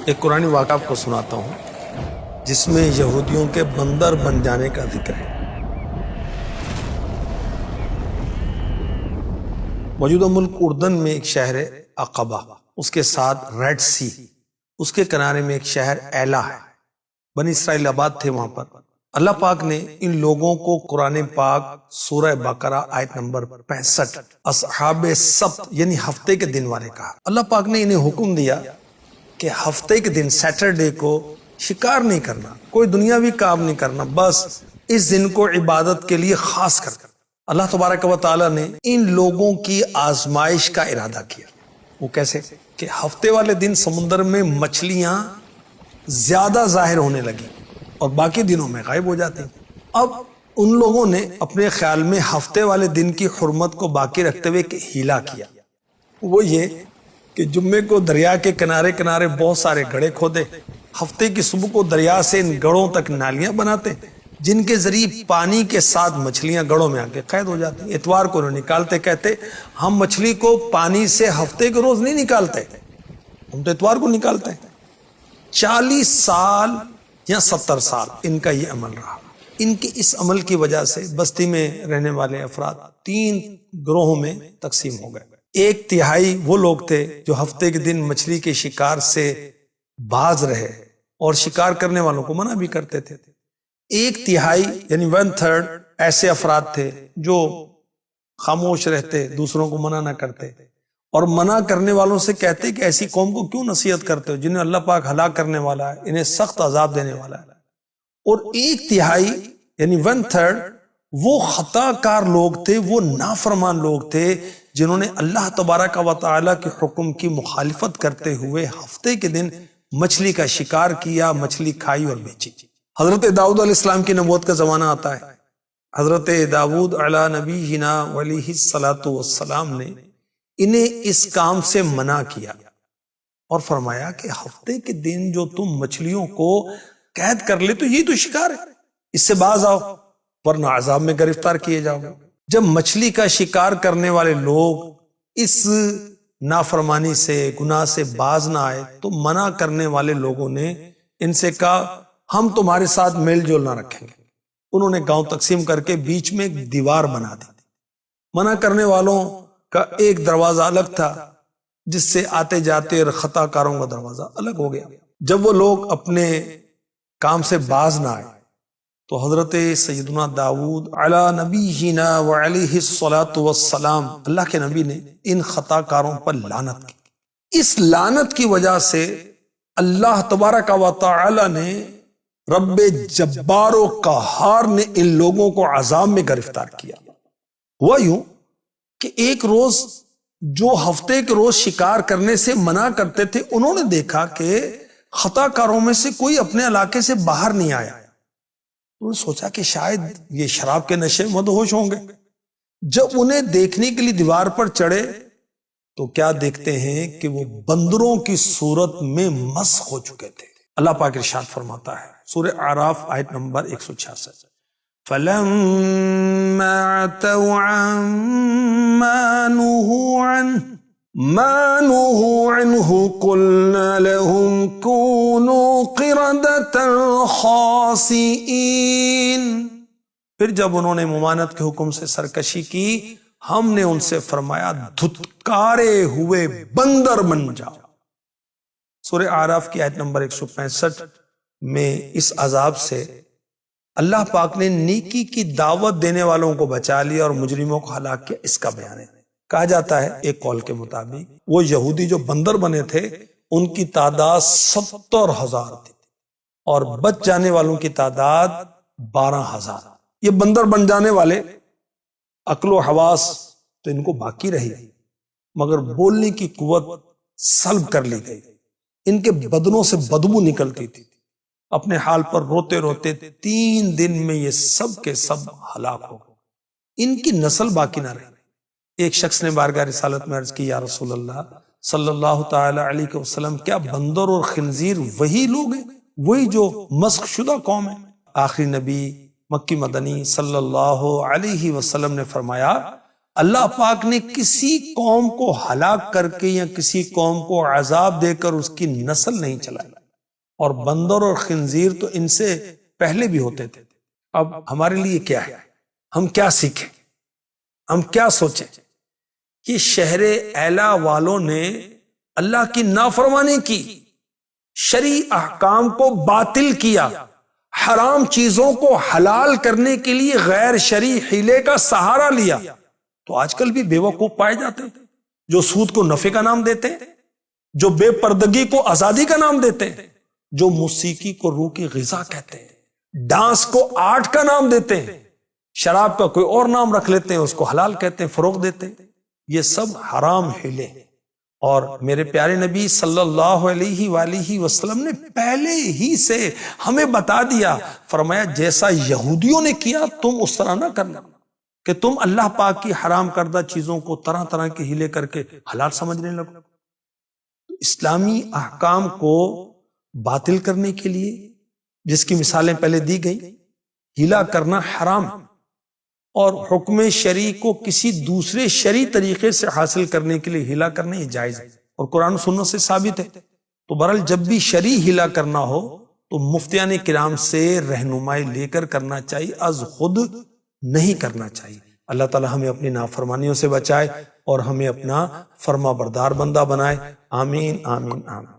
ایک قرآنی واقعہ آپ کو سناتا ہوں جس میں یہودیوں کے بندر بن جانے کا ذکر ہے۔ موجودہ ملک اردن میں ایک شہر ہے عقبہ، اس کے ساتھ ریڈ سی، اس کے کنارے میں ایک شہر ایلا ہے۔ بنی اسرائیل آباد تھے وہاں پر۔ اللہ پاک نے ان لوگوں کو قرآن پاک سورہ بقرہ آیت نمبر 65 اصحاب سبت یعنی ہفتے کے دن والے کہا۔ اللہ پاک نے انہیں حکم دیا کہ ہفتے کے دن سیٹرڈے کو شکار نہیں کرنا، کوئی دنیاوی کام نہیں کرنا، بس اس دن کو عبادت کے لیے خاص کر اللہ تبارک و تعالیٰ نے ان لوگوں کی آزمائش کا ارادہ کیا۔ وہ کیسے کہ ہفتے والے دن سمندر میں مچھلیاں زیادہ ظاہر ہونے لگی اور باقی دنوں میں غائب ہو جاتی۔ اب ان لوگوں نے اپنے خیال میں ہفتے والے دن کی حرمت کو باقی رکھتے ہوئے ہیلا کیا، وہ یہ کہ جمعے کو دریا کے کنارے کنارے بہت سارے گڑھے کھودے، ہفتے کی صبح کو دریا سے ان گڑھوں تک نالیاں بناتے جن کے ذریعے پانی کے ساتھ مچھلیاں گڑھوں میں آ کے قید ہو جاتی۔ اتوار کو انہوں نکالتے، کہتے ہم مچھلی کو پانی سے ہفتے کے روز نہیں نکالتے، ہم تو اتوار کو نکالتے ہیں۔ 40 سال یا 70 سال ان کا یہ عمل رہا۔ ان کے اس عمل کی وجہ سے بستی میں رہنے والے افراد 3 گروہوں میں تقسیم ہو گئے۔ 1/3 وہ لوگ تھے جو ہفتے کے دن مچھلی کے شکار سے باز رہے اور شکار کرنے والوں کو منع بھی کرتے تھے۔ 1/3 یعنی 1/3 ایسے افراد تھے جو خاموش رہتے، دوسروں کو منع نہ کرتے اور منع کرنے والوں سے کہتے کہ ایسی قوم کو کیوں نصیحت کرتے ہو جنہیں اللہ پاک ہلاک کرنے والا ہے، انہیں سخت عذاب دینے والا ہے۔ اور 1/3 یعنی 1/3 وہ خطا کار لوگ تھے، وہ نافرمان لوگ تھے جنہوں نے اللہ تبارک و تعالیٰ کے حکم کی مخالفت کرتے ہوئے ہفتے کے دن مچھلی کا شکار کیا، مچھلی کھائی اور بیچی۔ حضرت داؤد علیہ السلام کی نبوت کا زمانہ آتا ہے۔ حضرت داؤد علیہ نبینا علیہ الصلاۃ والسلام نے انہیں اس کام سے منع کیا اور فرمایا کہ ہفتے کے دن جو تم مچھلیوں کو قید کر لے تو یہ تو شکار ہے، اس سے باز آؤ ورنہ عذاب میں گرفتار کیے جاؤ گے۔ جب مچھلی کا شکار کرنے والے لوگ اس نافرمانی سے، گناہ سے باز نہ آئے تو منع کرنے والے لوگوں نے ان سے کہا ہم تمہارے ساتھ میل جول نہ رکھیں گے۔ انہوں نے گاؤں تقسیم کر کے بیچ میں ایک دیوار بنا دی۔ منع کرنے والوں کا ایک دروازہ الگ تھا جس سے آتے جاتے اور خطا کاروں کا دروازہ الگ ہو گیا۔ جب وہ لوگ اپنے کام سے باز نہ آئے تو حضرت سیدنا داؤد علی نبینا وعلیہ الصلاۃ والسلام، اللہ کے نبی نے ان خطا کاروں پر لعنت کی۔ اس لعنت کی وجہ سے اللہ تبارک و تعالی نے، رب جبار و قہار نے ان لوگوں کو عذاب میں گرفتار کیا۔ ہوا یوں کہ ایک روز جو ہفتے کے روز شکار کرنے سے منع کرتے تھے، انہوں نے دیکھا کہ خطا کاروں میں سے کوئی اپنے علاقے سے باہر نہیں آیا۔ انہوں نے سوچا کہ شاید یہ شراب کے نشے میں مدہوش ہوں گے۔ جب انہیں دیکھنے کے لیے دیوار پر چڑھے تو کیا دیکھتے ہیں کہ وہ بندروں کی صورت میں مسخ ہو چکے تھے۔ اللہ پاک ارشاد فرماتا ہے سورہ اعراف آیت نمبر 166، فَلَمَّا عَتَوْا عَمَّا نُهُوا عَنْهُ قُلْنَا لَهُمْ كُونُوا قِرَدَةً خَاسِئِينَ۔ پھر جب انہوں نے ممانعت کے حکم سے سرکشی کی، ہم نے ان سے فرمایا دھتکارے ہوئے بندر بن جاؤ۔ سورہ اعراف کی آیت نمبر 165 میں اس عذاب سے اللہ پاک نے نیکی کی دعوت دینے والوں کو بچا لیا اور مجرموں کو ہلاک کیا، اس کا بیان ہے۔ کہا جاتا ہے ایک قول کے مطابق وہ یہودی جو بندر بنے تھے ان کی تعداد 70,000 تھی اور بچ جانے والوں کی تعداد 12,000۔ یہ بندر بن جانے والے عقل و حواس تو ان کو باقی رہی مگر بولنے کی قوت سلب کر لی گئی۔ ان کے بدنوں سے بدبو نکلتی تھی۔ اپنے حال پر روتے روتے 3 دن میں یہ سب کے سب ہلاک ہو گئے، ان کی نسل باقی نہ رہی۔ ایک شخص نے بارگاہ رسالت میں عرض کی، یا رسول اللہ صلی اللہ تعالی علیہ وسلم، کیا بندر اور خنزیر وہی لوگ ہیں، وہی جو مسخ شدہ قوم ہے؟ آخری نبی مکی مدنی صلی اللہ علیہ وسلم نے فرمایا اللہ پاک نے کسی قوم کو ہلاک کر کے یا کسی قوم کو عذاب دے کر اس کی نسل نہیں چلائی۔ اور بندر اور خنزیر تو ان سے پہلے بھی ہوتے تھے. اب ہمارے لیے کیا ہے؟ ہم کیا سیکھیں؟ ہم کیا سوچیں؟ کہ شہر ایلا والوں نے اللہ کی نافرمانی کی، شرعی احکام کو باطل کیا، حرام چیزوں کو حلال کرنے کے لیے غیر شرعی حیلے کا سہارا لیا. تو آج کل بھی بیوقوف پائے جاتے ہیں جو سود کو نفع کا نام دیتے ہیں، جو بے پردگی کو آزادی کا نام دیتے ہیں، جو موسیقی کو روح کی غذا کہتے ہیں، ڈانس کو آرٹ کا نام دیتے ہیں، شراب کا کوئی اور نام رکھ لیتے ہیں، اس کو حلال کہتے ہیں، فروغ دیتے ہیں. یہ سب حرام حیلے ہیں. اور میرے پیارے نبی صلی اللہ علیہ وآلہ وسلم نے پہلے ہی سے ہمیں بتا دیا، فرمایا جیسا یہودیوں نے کیا تم اس طرح نہ کرنا، کہ تم اللہ پاک کی حرام کردہ چیزوں کو طرح طرح کے ہیلے کر کے حلال سمجھنے لگو. اسلامی احکام کو باطل کرنے کے لیے جس کی مثالیں پہلے دی گئی، ہیلا کرنا حرام، اور حکم شرعی کو کسی دوسرے شرعی طریقے سے حاصل کرنے کے لیے ہیلا کرنا یہ جائز ہے اور قرآن و سنت سے ثابت ہے. تو بہرحال جب بھی شرعی ہیلا کرنا ہو تو مفتیان کرام سے رہنمائی لے کر کرنا چاہیے، از خود نہیں کرنا چاہیے. اللہ تعالی ہمیں اپنی نافرمانیوں سے بچائے اور ہمیں اپنا فرما بردار بندہ بنائے. آمین آمین آمین.